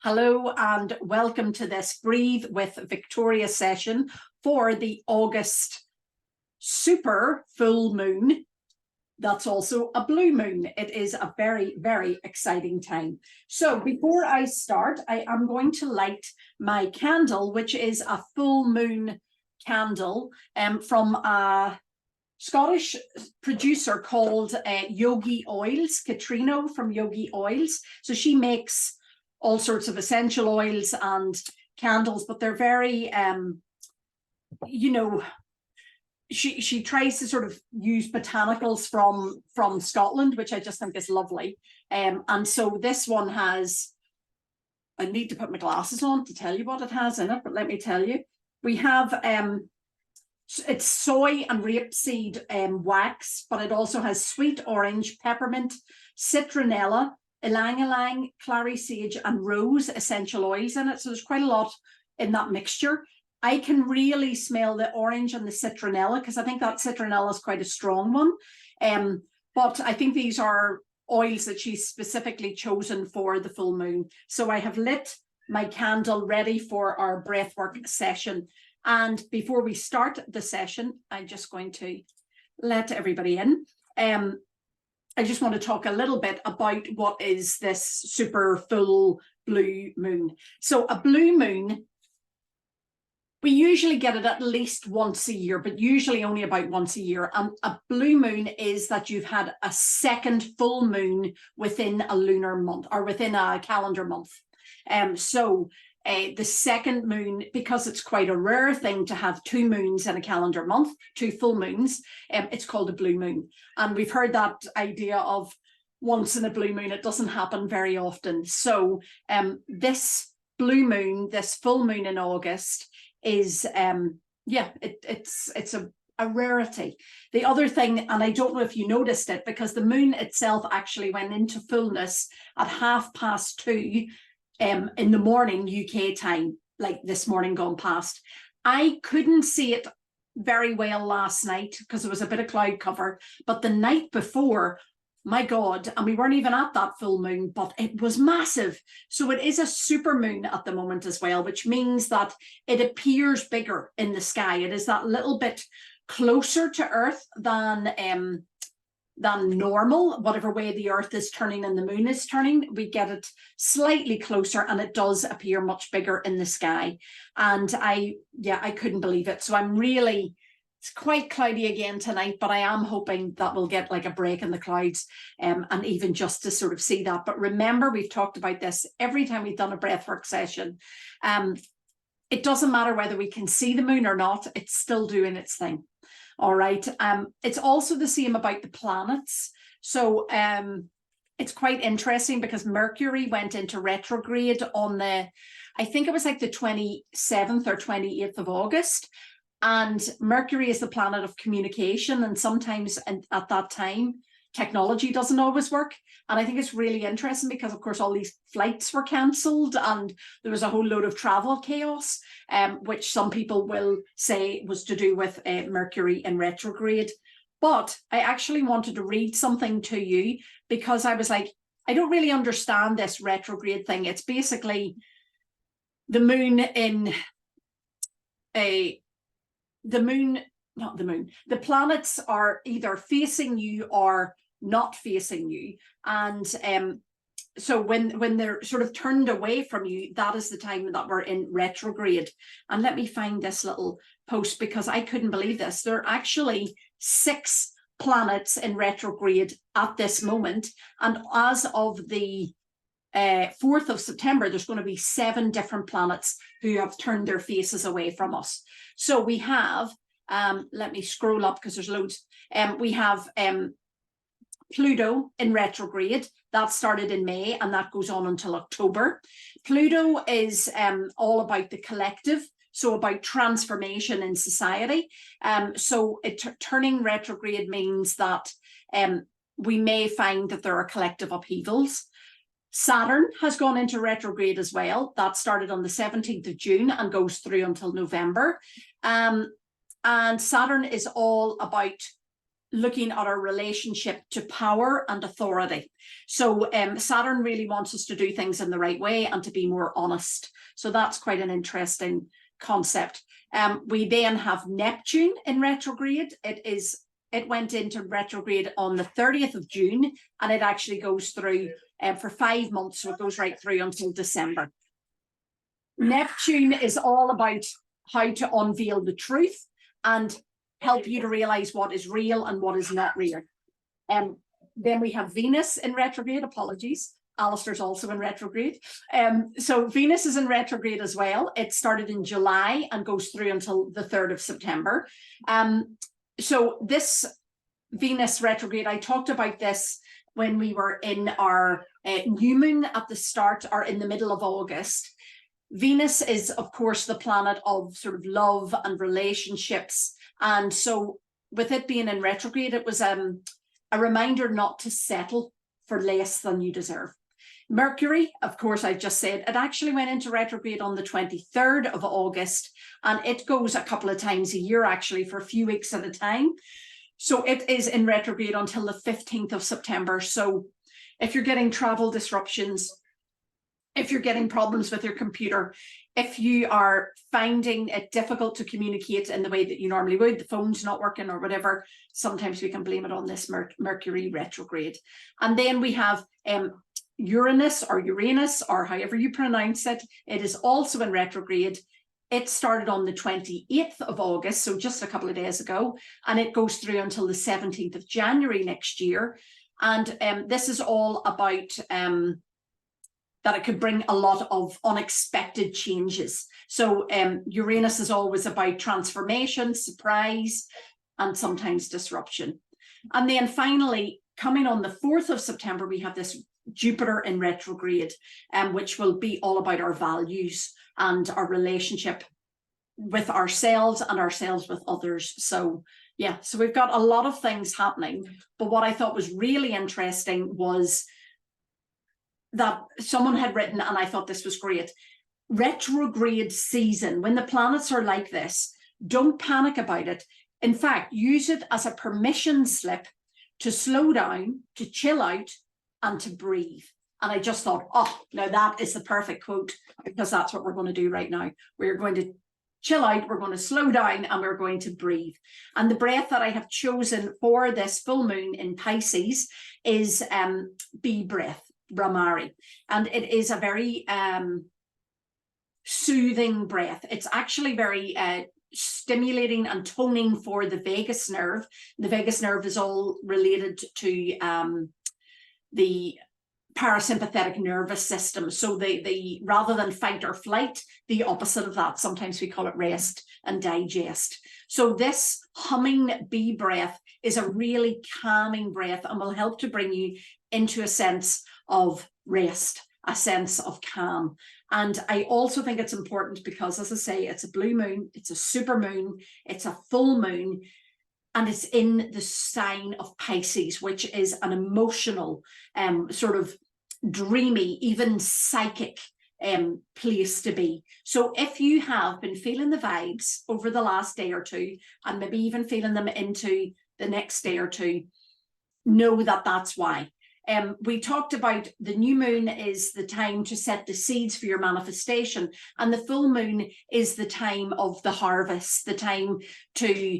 Hello and welcome to this Breathe with Victoria session for the August super full moon. That's also a blue moon. It is a very, very exciting time. So before I start, I am going to light my candle, which is a full moon candle from a Scottish producer called Yogi Oils, Katrina from Yogi Oils. So she makes all sorts of essential oils and candles, but they're very, she tries to sort of use botanicals from Scotland, which I just think is lovely. And so this one has, I need to put my glasses on to tell you what it has in it, but let me tell you. We have, it's soy and rapeseed wax, but it also has sweet orange, peppermint, citronella, ylang-ylang, clary sage, and rose essential oils in it. So there's quite a lot in that mixture. I can really smell the orange and the citronella because I think that citronella is quite a strong one. But I think these are oils that she's specifically chosen for the full moon. So I have lit my candle ready for our breathwork session. And before we start the session, I'm just going to let everybody in. I just want to talk a little bit about what is this super full blue moon. So a blue moon, we usually get it at least once a year, but usually only about once a year. And a blue moon is that you've had a second full moon within a lunar month or within a calendar month. The second moon, because it's quite a rare thing to have two moons in a calendar month, two full moons, it's called a blue moon. And we've heard that idea of once in a blue moon. It doesn't happen very often. So this blue moon, this full moon in August is, it's a rarity. The other thing, and I don't know if you noticed it, because the moon itself actually went into fullness at 2:30 in the morning UK time, like this morning gone past. I couldn't see it very well last night because there was a bit of cloud cover, but the night before, my God, and we weren't even at that full moon, but it was massive. So it is a super moon at the moment as well, which means that it appears bigger in the sky. It is that little bit closer to Earth than normal. Whatever way the Earth is turning and the moon is turning, we get it slightly closer and it does appear much bigger in the sky. And I couldn't believe it. So it's quite cloudy again tonight, but I am hoping that we'll get like a break in the clouds and even just to sort of see that. But remember, we've talked about this every time we've done a breathwork session. It doesn't matter whether we can see the moon or not, it's still doing its thing. All right. It's also the same about the planets. So it's quite interesting because Mercury went into retrograde on I think it was like the 27th or 28th of August. And Mercury is the planet of communication. And sometimes at that time, technology doesn't always work. And I think it's really interesting because, of course, all these flights were cancelled and there was a whole load of travel chaos, which some people will say was to do with Mercury in retrograde. But I actually wanted to read something to you because I was like, I don't really understand this retrograde thing. It's basically the moon in the planets are either facing you or not facing you. And so when they're sort of turned away from you, that is the time that we're in retrograde. And let me find this little post because I couldn't believe this. There are actually 6 planets in retrograde at this moment. And as of the 4th of September, there's going to be 7 different planets who have turned their faces away from us. So we have, let me scroll up because there's loads. We have Pluto in retrograde. That started in May and that goes on until October. Pluto is all about the collective, so about transformation in society. So turning retrograde means that we may find that there are collective upheavals. Saturn has gone into retrograde as well. That started on the 17th of June and goes through until November. And Saturn is all about looking at our relationship to power and authority. So Saturn really wants us to do things in the right way and to be more honest. So that's quite an interesting concept. We then have Neptune in retrograde. It went into retrograde on the 30th of June, and it actually goes through for 5 months. So it goes right through until December. Neptune is all about how to unveil the truth and help you to realize what is real and what is not real. Then we have Venus in retrograde. Apologies. Alistair's also in retrograde. So Venus is in retrograde as well. It started in July and goes through until the 3rd of September. So this Venus retrograde, I talked about this when we were in our new moon at the start or in the middle of August. Venus is, of course, the planet of sort of love and relationships. And so with it being in retrograde, it was a reminder not to settle for less than you deserve. Mercury, of course, I just said, it actually went into retrograde on the 23rd of August, and it goes a couple of times a year, actually, for a few weeks at a time. So it is in retrograde until the 15th of September. So if you're getting travel disruptions, if you're getting problems with your computer, if you are finding it difficult to communicate in the way that you normally would, the phone's not working or whatever, sometimes we can blame it on this Mercury retrograde. And then we have Uranus or however you pronounce it. It is also in retrograde. It started on the 28th of August, so just a couple of days ago, and it goes through until the 17th of January next year. And this is all about that it could bring a lot of unexpected changes. So Uranus is always about transformation, surprise, and sometimes disruption. And then finally, coming on the 4th of September, we have this Jupiter in retrograde, which will be all about our values and our relationship with ourselves and ourselves with others. So yeah, so we've got a lot of things happening. But what I thought was really interesting was that someone had written, and I thought this was great, retrograde season, when the planets are like this, don't panic about it. In fact, use it as a permission slip to slow down, to chill out, and to breathe. And I just thought, oh, now that is the perfect quote, because that's what we're going to do right now. We're going to chill out, we're going to slow down, and we're going to breathe. And the breath that I have chosen for this full moon in Pisces is bee breath, Brahmari. And it is a very soothing breath. It's actually very stimulating and toning for the vagus nerve. The vagus nerve is all related to the parasympathetic nervous system. So the rather than fight or flight, the opposite of that. Sometimes we call it rest and digest. So this humming bee breath is a really calming breath and will help to bring you into a sense of rest, a sense of calm. And I also think it's important because, as I say, it's a blue moon, it's a super moon, it's a full moon, and it's in the sign of Pisces, which is an emotional, sort of dreamy, even psychic place to be. So if you have been feeling the vibes over the last day or two, and maybe even feeling them into the next day or two, know that that's why. We talked about the new moon is the time to set the seeds for your manifestation, and the full moon is the time of the harvest, the time to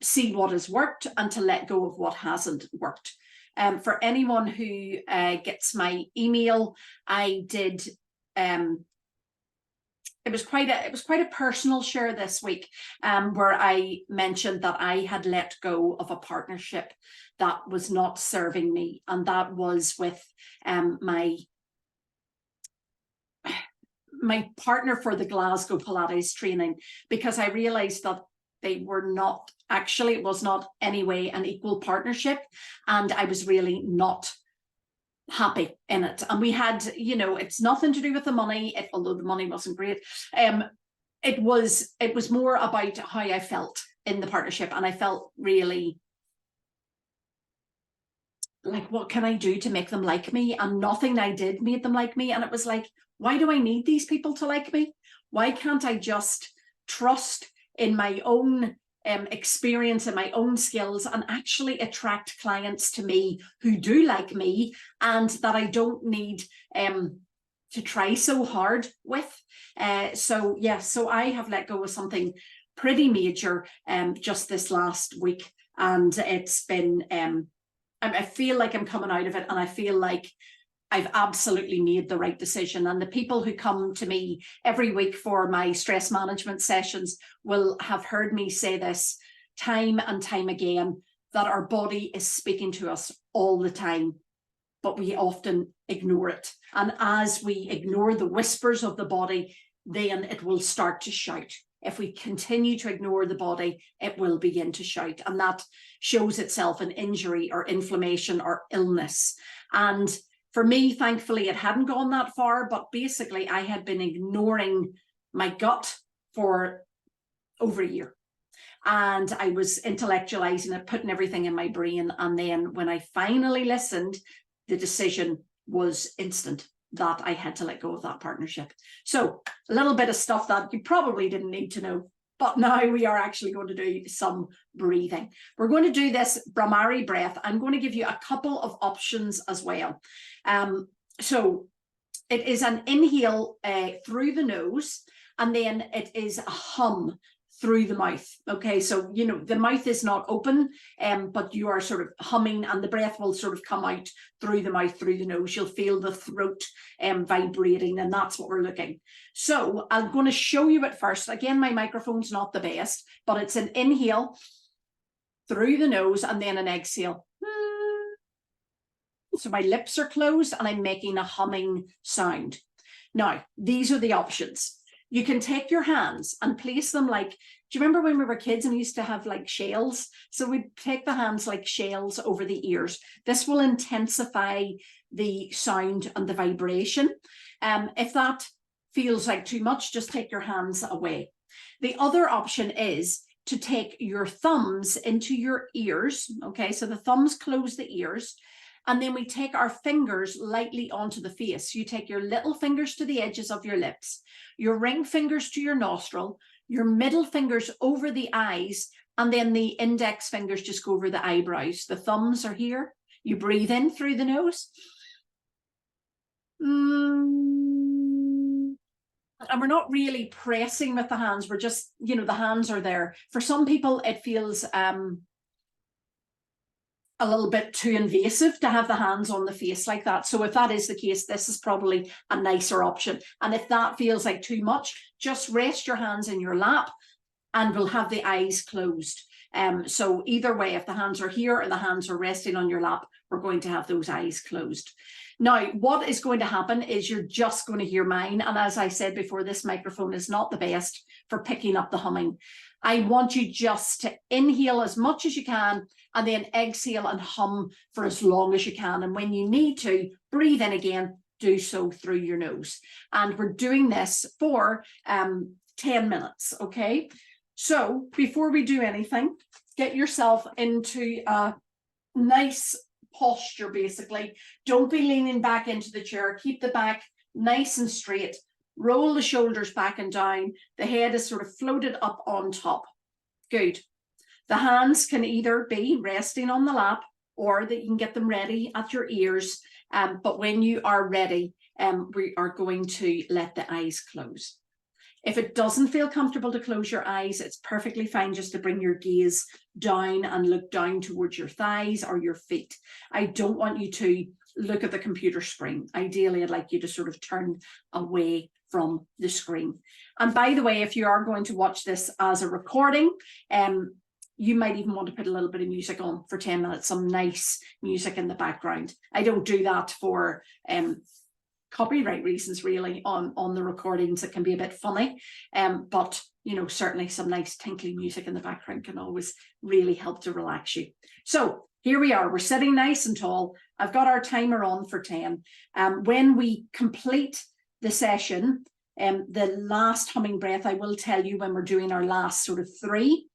see what has worked and to let go of what hasn't worked. For anyone who gets my email, I did it was quite a personal share this week, where I mentioned that I had let go of a partnership that was not serving me, and that was with my partner for the Glasgow Pilates training, because I realized that they were not actually, it was not anyway an equal partnership, and I was really not happy in it. And we had, you know, it's nothing to do with the money, although the money wasn't great. It was more about how I felt in the partnership, and I felt really like, what can I do to make them like me? And nothing I did made them like me. And it was like, why do I need these people to like me? Why can't I just trust in my own experience and my own skills and actually attract clients to me who do like me and that I don't need to try so hard with. So I have let go of something pretty major just this last week, and it's been I feel like I'm coming out of it, and I feel like I've absolutely made the right decision. And the people who come to me every week for my stress management sessions will have heard me say this time and time again, that our body is speaking to us all the time, but we often ignore it. And as we ignore the whispers of the body, then it will start to shout. If we continue to ignore the body, it will begin to shout. And that shows itself in injury or inflammation or illness. And for me, thankfully, it hadn't gone that far, but basically I had been ignoring my gut for over a year. And I was intellectualizing it, putting everything in my brain. And then when I finally listened, the decision was instant that I had to let go of that partnership. So a little bit of stuff that you probably didn't need to know, but now we are actually going to do some breathing. We're going to do this Bhramari breath. I'm going to give you a couple of options as well. So it is an inhale through the nose, and then it is a hum through the mouth. Okay, so you know the mouth is not open, but you are sort of humming, and the breath will sort of come out through the mouth, through the nose. You'll feel the throat vibrating, and that's what we're looking. So I'm going to show you it first. Again, my microphone's not the best, but it's an inhale through the nose and then an exhale. So my lips are closed and I'm making a humming sound. Now, these are the options. You can take your hands and place them like, do you remember when we were kids and we used to have like shells? So we'd take the hands like shells over the ears. This will intensify the sound and the vibration. If that feels like too much, just take your hands away. The other option is to take your thumbs into your ears. Okay, so the thumbs close the ears. And then we take our fingers lightly onto the face. You take your little fingers to the edges of your lips, your ring fingers to your nostril, your middle fingers over the eyes, and then the index fingers just go over the eyebrows. The thumbs are here. You breathe in through the nose. And we're not really pressing with the hands. We're just, you know, the hands are there. For some people, it feels a little bit too invasive to have the hands on the face like that. So if that is the case, this is probably a nicer option. And if that feels like too much, just rest your hands in your lap and we'll have the eyes closed. So either way, if the hands are here or the hands are resting on your lap, we're going to have those eyes closed. Now, what is going to happen is you're just going to hear mine. And as I said before, this microphone is not the best for picking up the humming. I want you just to inhale as much as you can and then exhale and hum for as long as you can. And when you need to breathe in again, do so through your nose. And we're doing this for 10 minutes, okay? So before we do anything, get yourself into a nice posture, basically. Don't be leaning back into the chair. Keep the back nice and straight. Roll the shoulders back and down. The head is sort of floated up on top. Good. The hands can either be resting on the lap or that you can get them ready at your ears. But when you are ready, we are going to let the eyes close. If it doesn't feel comfortable to close your eyes, it's perfectly fine just to bring your gaze down and look down towards your thighs or your feet. I don't want you to look at the computer screen. Ideally, I'd like you to sort of turn away from the screen. And by the way, if you are going to watch this as a recording, you might even want to put a little bit of music on for 10 minutes, some nice music in the background. I don't do that for copyright reasons really on the recordings. It can be a bit funny, but you know, certainly some nice tinkly music in the background can always really help to relax you. So here we are, we're sitting nice and tall. I've got our timer on for 10. When we complete the session, the last humming breath, I will tell you when we're doing our last sort of 3,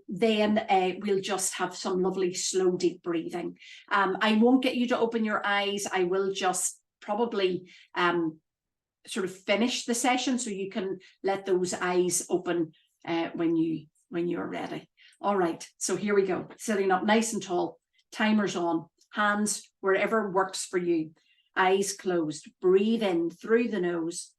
then we'll just have some lovely slow deep breathing. I won't get you to open your eyes. I will just probably sort of finish the session so you can let those eyes open when you when you're ready. All right, so here we go. Sitting up nice and tall, timer's on, hands wherever works for you, eyes closed. Breathe in through the nose.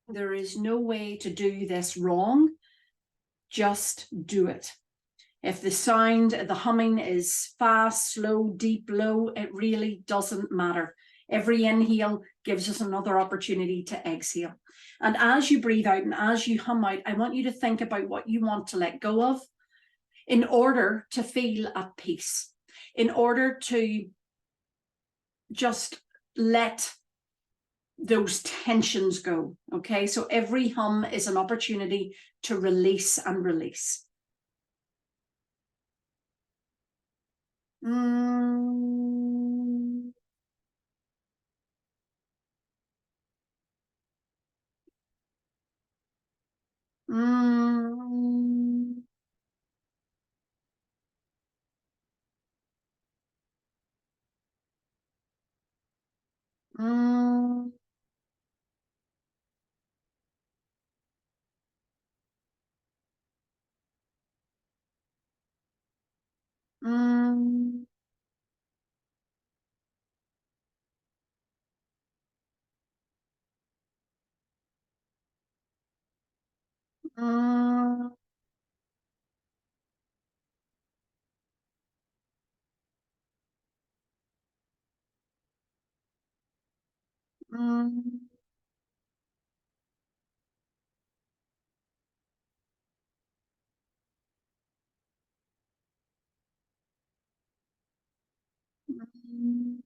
There is no way to do this wrong. Just do it. If the sound, the humming is fast, slow, deep, low, it really doesn't matter. Every inhale gives us another opportunity to exhale. And as you breathe out and as you hum out, I want you to think about what you want to let go of in order to feel at peace, in order to just let those tensions go. Okay, so every hum is an opportunity to release and release. Mm. Mm. Mm. Mm. Mm. Mm. Mm.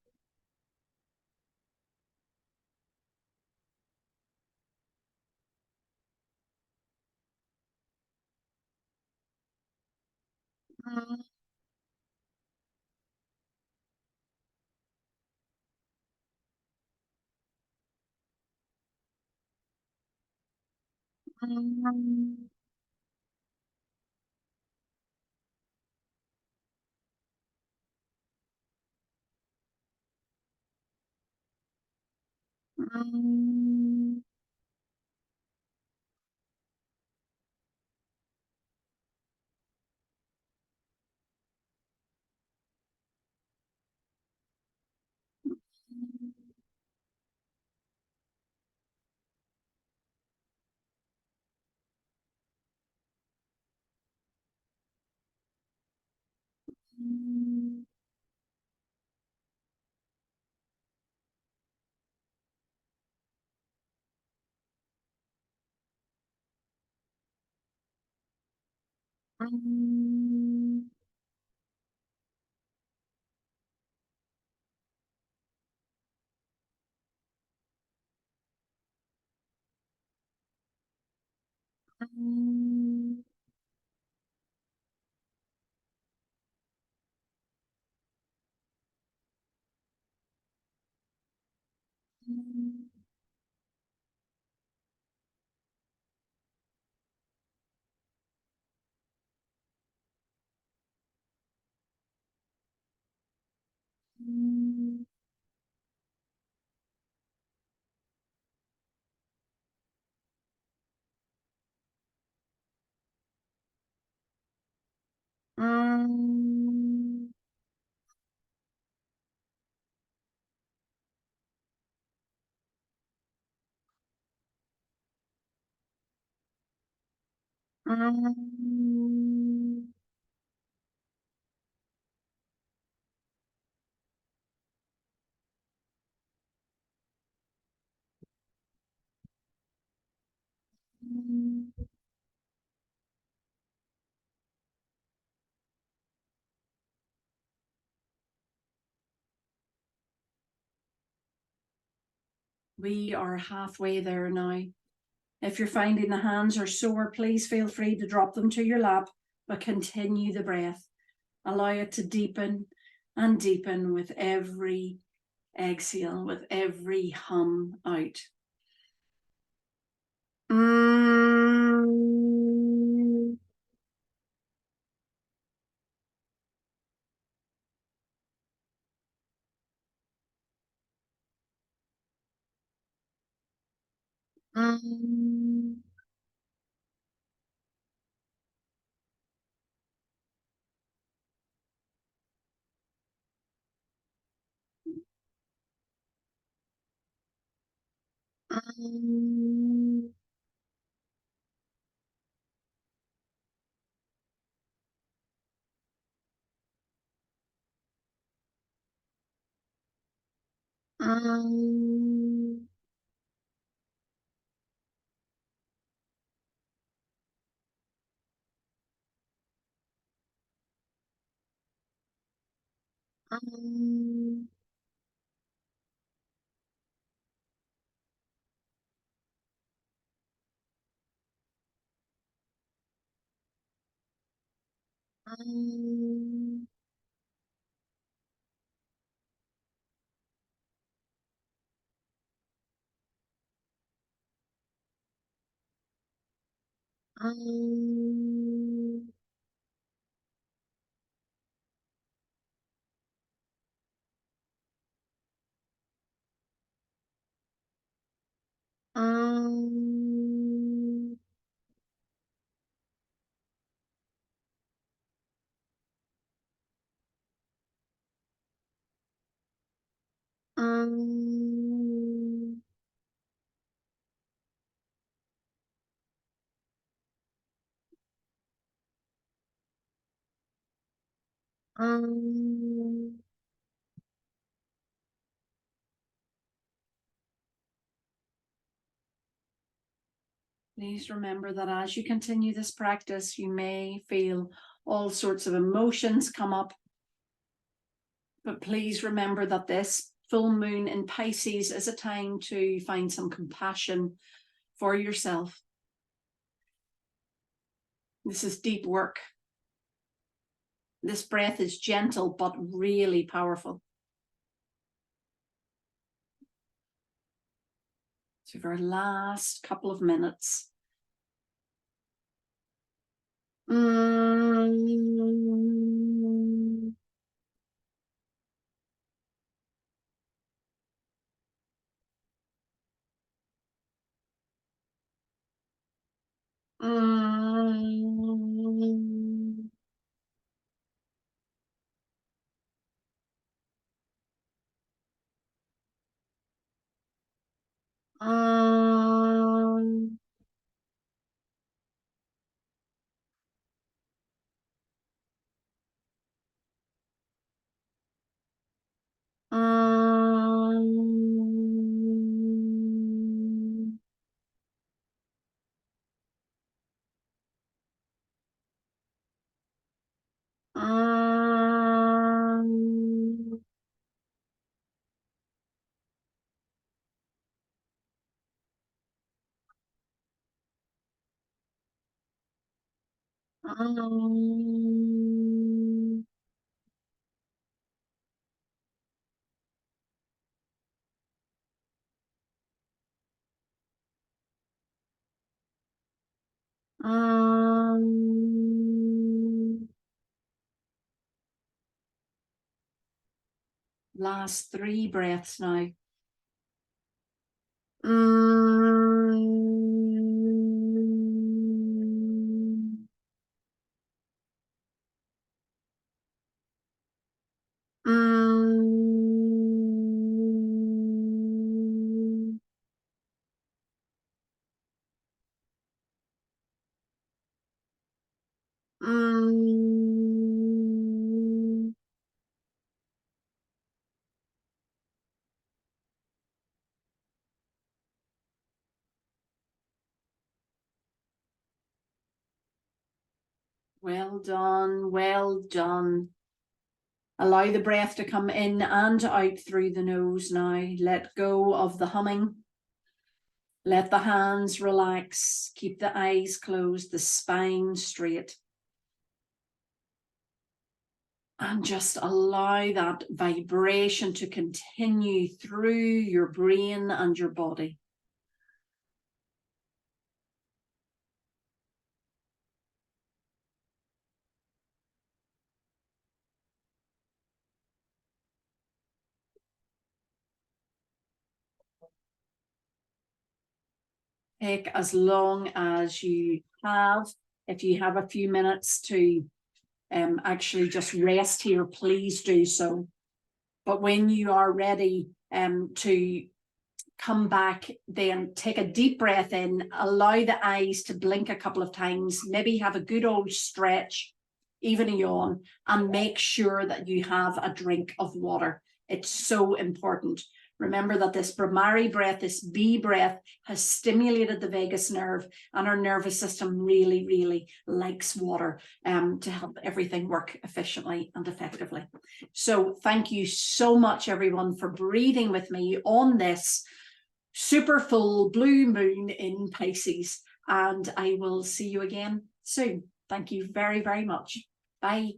Mm. Mm. Mm. Mm. Mm. Mm. Mm. Mm. Mm. Mm. Mm. We are halfway there now. If you're finding the hands are sore, please feel free to drop them to your lap, but continue the breath. Allow it to deepen and deepen with every exhale, with every hum out. Please remember that as you continue this practice, you may feel all sorts of emotions come up. But please remember that this full moon in Pisces is a time to find some compassion for yourself. This is deep work. This breath is gentle, but really powerful. So for our last couple of minutes. Last 3 breaths now. Well done, well done. Allow the breath to come in and out through the nose now. Let go of the humming. Let the hands relax, keep the eyes closed, the spine straight. And just allow that vibration to continue through your brain and your body. Take as long as you have. If you have a few minutes to actually just rest here, please do so. But when you are ready to come back, then take a deep breath in, allow the eyes to blink a couple of times, maybe have a good old stretch, even a yawn, and make sure that you have a drink of water. It's so important. Remember that this Bhramari breath, this B breath, has stimulated the vagus nerve, and our nervous system really, really likes water to help everything work efficiently and effectively. So thank you so much, everyone, for breathing with me on this super full blue moon in Pisces, and I will see you again soon. Thank you very, very much. Bye.